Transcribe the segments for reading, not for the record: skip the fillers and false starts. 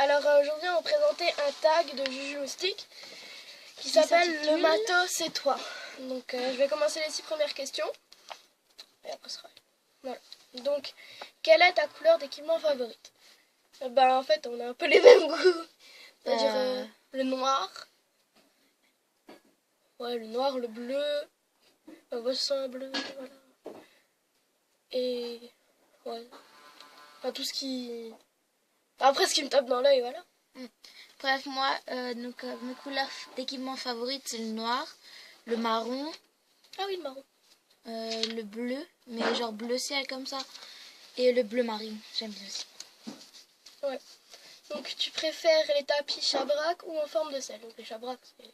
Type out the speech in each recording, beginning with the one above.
Alors aujourd'hui on va présenter un tag de Juju Moustique qui s'appelle Le matos c'est toi. Donc je vais commencer les 6 premières questions et après ce sera... Voilà. Donc, quelle est ta couleur d'équipement favorite? En fait on a un peu les mêmes goûts. C'est-à-dire le noir. Ouais, le noir, le bleu. Moi c'est un bleu, voilà. Et... ouais. Enfin tout ce qui... Après ce qui me tape dans l'œil, voilà. Bref, moi, mes couleurs d'équipement favorites, c'est le noir, le marron. Ah oui, le marron. Le bleu, mais genre bleu ciel comme ça. Et le bleu marine, j'aime bien aussi. Ouais. Donc tu préfères les tapis Chabrac ou en forme de sel? Donc les Chabrac, c'est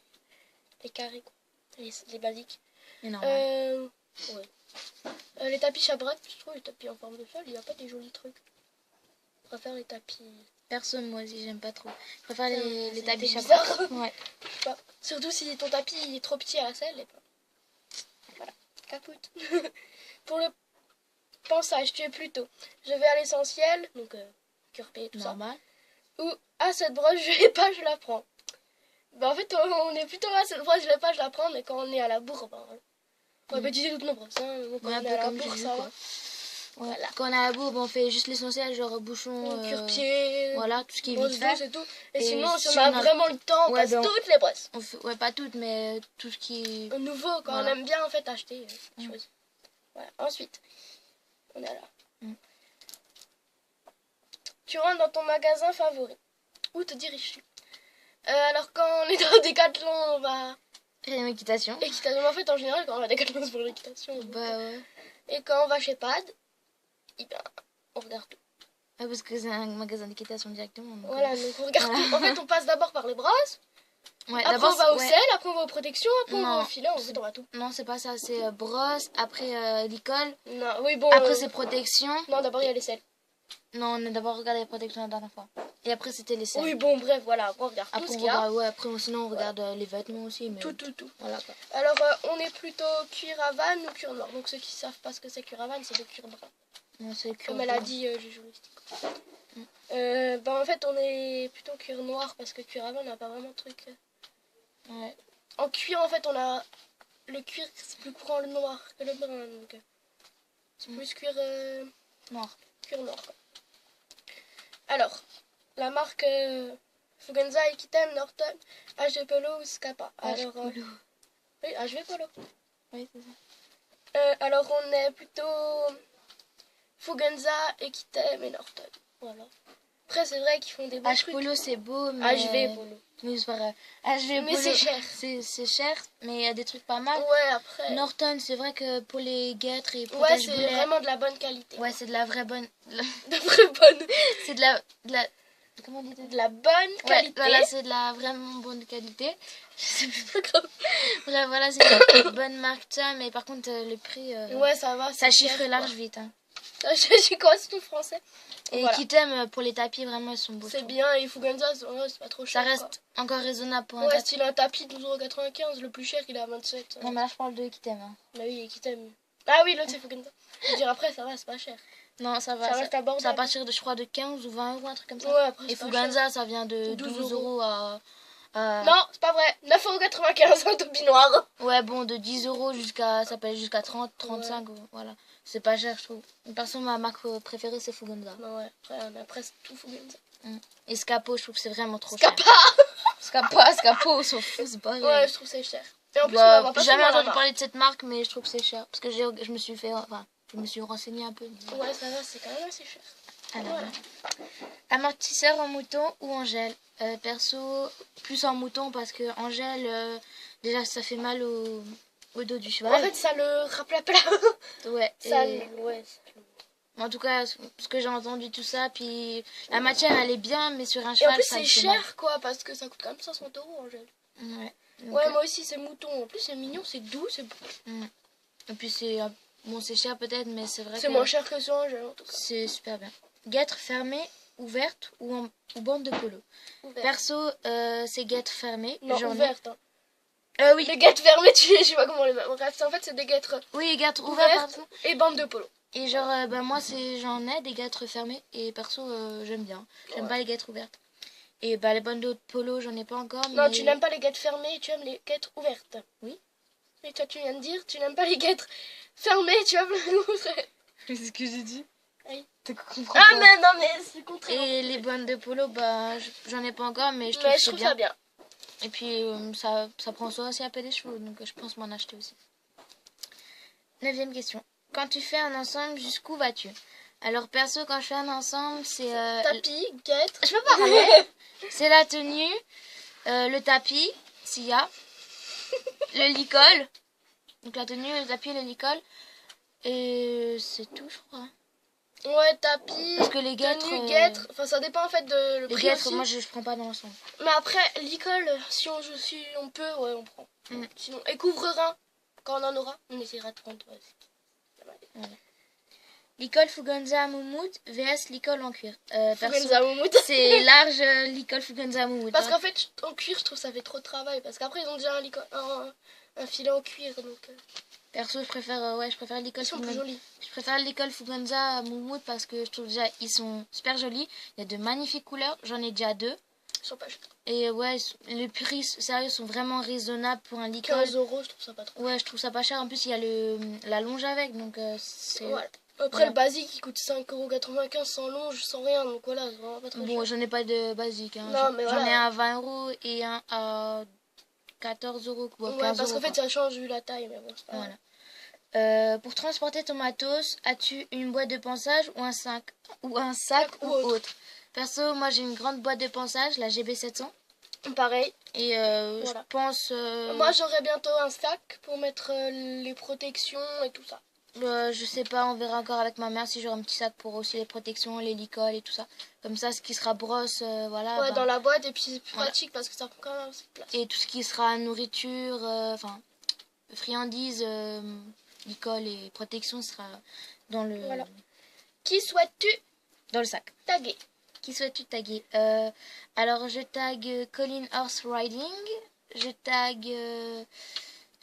les carrés, quoi. Les basiques. Ouais. Les tapis Chabrac, je trouve les tapis en forme de sel, il n'y a pas des jolis trucs. Je préfère les tapis... Perso, moi aussi, j'aime pas trop. Je préfère les tapis Chabrac. Ouais. Pas. Surtout si ton tapis il est trop petit à la selle. Et voilà, capoute. Pour le pensage, tu es plutôt je vais à l'essentiel, donc curpé et tout normal. Ça. Ou cette brosse, je vais pas, je la prends. En fait, on est plutôt à cette brosse, je vais pas, je la prends, mais quand on est à la bourre, on va utiliser toutes nos brosses. Hein. Donc, quand on est à la bourre, ça va. Voilà. Quand on est à la bourre, on fait juste l'essentiel, genre bouchon, cure-pied, voilà, tout ce qui est vite fait. Et tout. Et sinon, si on a vraiment le temps, on passe toutes les brosses. Ouais, pas toutes, mais tout ce qui est... Nouveau, quand on aime bien, en fait, acheter des choses. Voilà. Ensuite, on est là. Tu rentres dans ton magasin favori. Où te diriges-tu? Alors, quand on est dans Décathlon, on va... Équitation. Équitation. En fait, en général, quand on va à Décathlon, c'est pour l'équitation. Ouais. Et quand on va chez Pad, on regarde tout. Ouais, parce que c'est un magasin d'équitation directement. Donc voilà, donc on regarde tout. En fait, on passe d'abord par les brosses. Ouais, après, on va au sel, après, on va aux protections, après, on va au filet, en fait, on va tout. Non, c'est pas ça. C'est brosse, après l'école. Non, oui, bon. Après, c'est protection. Non, d'abord, il y a les sels. Non, on a d'abord regardé les protections la dernière fois. Et après, c'était les sels. Oui, bon, bref, voilà. Après, on regarde après, tout ce qu'il y a. Ouais, après, sinon, on regarde les vêtements aussi. Mais... Tout. Voilà, quoi. Alors, on est plutôt cuir à vanne ou cuir noir. Donc, ceux qui savent pas ce que c'est cuir à vanne, c'est le cuir brun. Non, c'est cuir. Comme elle a dit, Juju Moustique. En fait, on est plutôt cuir noir parce que cuir à vanne, on n'a pas vraiment de truc. Ouais. En cuir, en fait, on a le cuir, c'est plus courant le noir que le brun. Donc, c'est plus cuir noir. Cuir noir, quoi. Alors, la marque Fugenza, Equitem, Norton, HV Polo ou Scapa. Alors, Polo. Oui, HV Polo. Oui, c'est ça. Alors, on est plutôt Fugenza, Equitem et Norton. Voilà. Après, c'est vrai qu'ils font des beaux trucs. Polo, c'est beau, mais... HV Polo. Oui, c'est vrai. HV mais c'est cher. C'est cher, mais il y a des trucs pas mal. Ouais, après. Norton, c'est vrai que pour les guêtres et ouais, c'est vraiment de la bonne qualité. Ouais, c'est de la vraie bonne. De vraie bonne. C'est de la. Comment on dit? De la bonne qualité. Voilà, c'est de la vraiment bonne qualité. C'est pas grave. Bref, voilà, c'est une bonne marque, ça, mais par contre, le prix. Ouais, ça va. Ça chiffre large vite. Hein. Je quoi, c'est tout français. Et voilà. Qui t'aime pour les tapis, vraiment, ils sont beaux. C'est bien, et Fugenza, c'est pas trop cher. Ça reste encore raisonnable pour un tapis. Ouais, style un tapis 12,95 €, le plus cher il est à 27 €. Non, mais là je parle de Equitem. Hein. Bah oui, Equitem. Ah oui, l'autre c'est Fugenza. Je veux dire, après, ça va, c'est pas cher. Non, ça va. Ça reste abordable. Ça va partir de, je crois, de 15 ou 20 €, un truc comme ça. Ouais, après, et Fugenza, ça vient de 12 € à. Non, c'est pas vrai. 9,95 € un topi noir. Ouais, bon, de 10 € jusqu'à. Ça peut aller jusqu'à 30, 35, ouais. Voilà. C'est pas cher, je trouve. Perso, ma marque préférée, c'est Fugenza. Ouais, après, on a presque tout Fugenza. Et Scapo, je trouve que c'est vraiment trop cher. Scapo, on s'en fout, c'est pas ouais, je trouve que c'est cher. Et en plus, j'ai jamais entendu parler de cette marque, mais je trouve que c'est cher. Parce que je me suis fait. Enfin, je me suis renseignée un peu. Mais... Ouais, ça va, c'est quand même assez cher. Alors, voilà. Amortisseur en mouton ou en gel? Perso, plus en mouton parce que en gel, déjà ça fait mal au dos du cheval. En fait, ça le rappelle plat. Ouais. Ça, ouais. En tout cas, ce que j'ai entendu, tout ça, puis la matière elle est bien, mais sur un cheval. Et en plus, c'est cher quoi, parce que ça coûte quand même 60 € en gel. Ouais. Donc, ouais, moi aussi, c'est mouton. En plus, c'est mignon, c'est doux, c'est beau. Et puis, c'est bon, c'est cher peut-être, mais c'est vrai que. C'est moins cher que ça en gel en tout cas. C'est super bien. Guêtre fermée, ouverte ou bande de polo? Ouverte. Perso, c'est guêtre fermée. Non, ouverte. Oui. Les guêtres fermées, je sais pas comment les... Bref, en fait, c'est des guêtres guêtres ouvertes et bande de polo. Et genre, moi, j'en ai des guêtres fermées et perso, j'aime bien. J'aime pas les guêtres ouvertes. Et bah, les bandeaux de polo, j'en ai pas encore. Non, mais... tu n'aimes pas les guêtres fermées, tu aimes les guêtres ouvertes. Oui. Et toi, tu viens de dire, tu n'aimes pas les guêtres fermées, tu aimes les ouvertes. C'est ce que j'ai dit. Oui. Tu comprends Ah, pas. mais non, mais c'est le contraire. Et les bandes de polo, bah, j'en ai pas encore, mais je trouve Mais que je c'est trouve bien. ça bien. Et puis, ça prend soin aussi un peu des cheveux, donc je pense m'en acheter aussi. 9e question. Quand tu fais un ensemble, jusqu'où vas-tu? Alors, perso, quand je fais un ensemble, c'est... Tapis, guêtres. Je peux pas parler. C'est la tenue, le tapis, s'il y a, le licol. Donc la tenue, le tapis, le licol. Et c'est tout, je crois. Ouais, tapis, Parce que les guêtres... tenue, guêtres. Enfin, ça dépend en fait de le les prix guêtres, aussi. moi, je prends pas dans l'ensemble. Mais après, l'école, si on peut, ouais, on prend. Mm. Sinon, et couvre-rein, quand on en aura, on essaiera de prendre. Ouais, Voilà. Licol Fuganza Moumout vs Licol en cuir. Perso, Fuganza Moumout. c'est large Licol Fuganza Moumout. Parce hein. qu'en fait, en cuir, je trouve ça fait trop de travail. Parce qu'après, ils ont déjà un filet en cuir. Donc, Perso, je préfère Licol ils sont plus Fuganza. jolis. Je préfère l'école Fuganza Moumout parce que je trouve déjà ils sont super jolis. Il y a de magnifiques couleurs. J'en ai déjà 2. Ils sont pas chers. Et ouais, les prix, sérieux, sont vraiment raisonnables pour un licol. 15 €, je trouve ça pas trop. Ouais, je trouve ça pas cher. En plus, il y a la longe avec. Donc, c'est... Voilà. Après, Ouais. le basique, il coûte 5,95 € sans longe, sans rien. Donc voilà, c'est vraiment pas trop Bon, cher. j'en ai pas de basique. Hein. Non, mais J'en voilà. ai un à 20 € et un à 14 € ou à 15 Ouais, parce €, qu'en fait, quoi. ça change vu la taille. Mais bon, c'est pas grave. Voilà. Pour transporter ton matos, as-tu une boîte de pansage ou un sac ou autre? Perso, moi j'ai une grande boîte de pansage, la GB700. Pareil. Et Voilà. je pense... Moi, j'aurai bientôt un sac pour mettre les protections et tout ça. je sais pas, on verra encore avec ma mère si j'aurai un petit sac pour aussi les protections, les licoles et tout ça. Comme ça, ce qui sera brosse, voilà. Ouais, bah, dans la boîte, et puis c'est plus voilà. pratique parce que ça prend quand même assez de place. Et tout ce qui sera nourriture, enfin, friandises, licol et protection sera dans le, Voilà. Qui souhaites-tu dans le sac. taguer? Qui souhaites-tu taguer? Alors, je tag Colin Horse Riding. Je tag...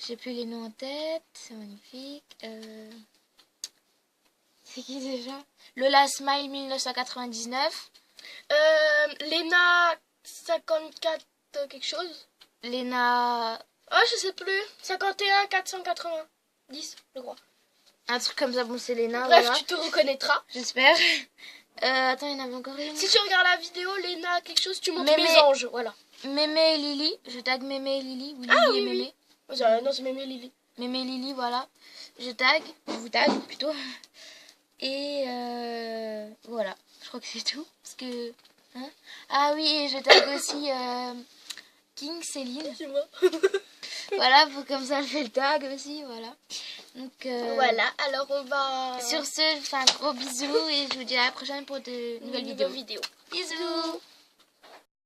j'ai plus les noms en tête. C'est magnifique. C'est qui déjà? Lola Smile 1999. Lena 54 quelque chose. Lena... Oh, je sais plus. 51 490, je crois. Un truc comme ça. Bon, c'est Lena, Bref, voilà. tu te reconnaîtras. J'espère. Attends, il y en avait encore une. Si tu regardes la vidéo, Lena quelque chose, tu montres Mémé. les anges. Voilà. Mémé et Lily. Je tag Mémé et Lily. Ou Lily Ah, et oui, Mémé. oui. Non, c'est Mémé Lily. Mémé et Lily, voilà. Je vous tag plutôt. Et voilà. Je crois que c'est tout. Parce que... Hein, ah oui, et je tag aussi King Céline. C'est moi. Voilà, comme ça je fais le tag aussi, voilà. Donc Voilà, alors on va... sur ce, je fais un gros bisou et je vous dis à la prochaine pour de nouvelles vidéos. vidéos. Bisous.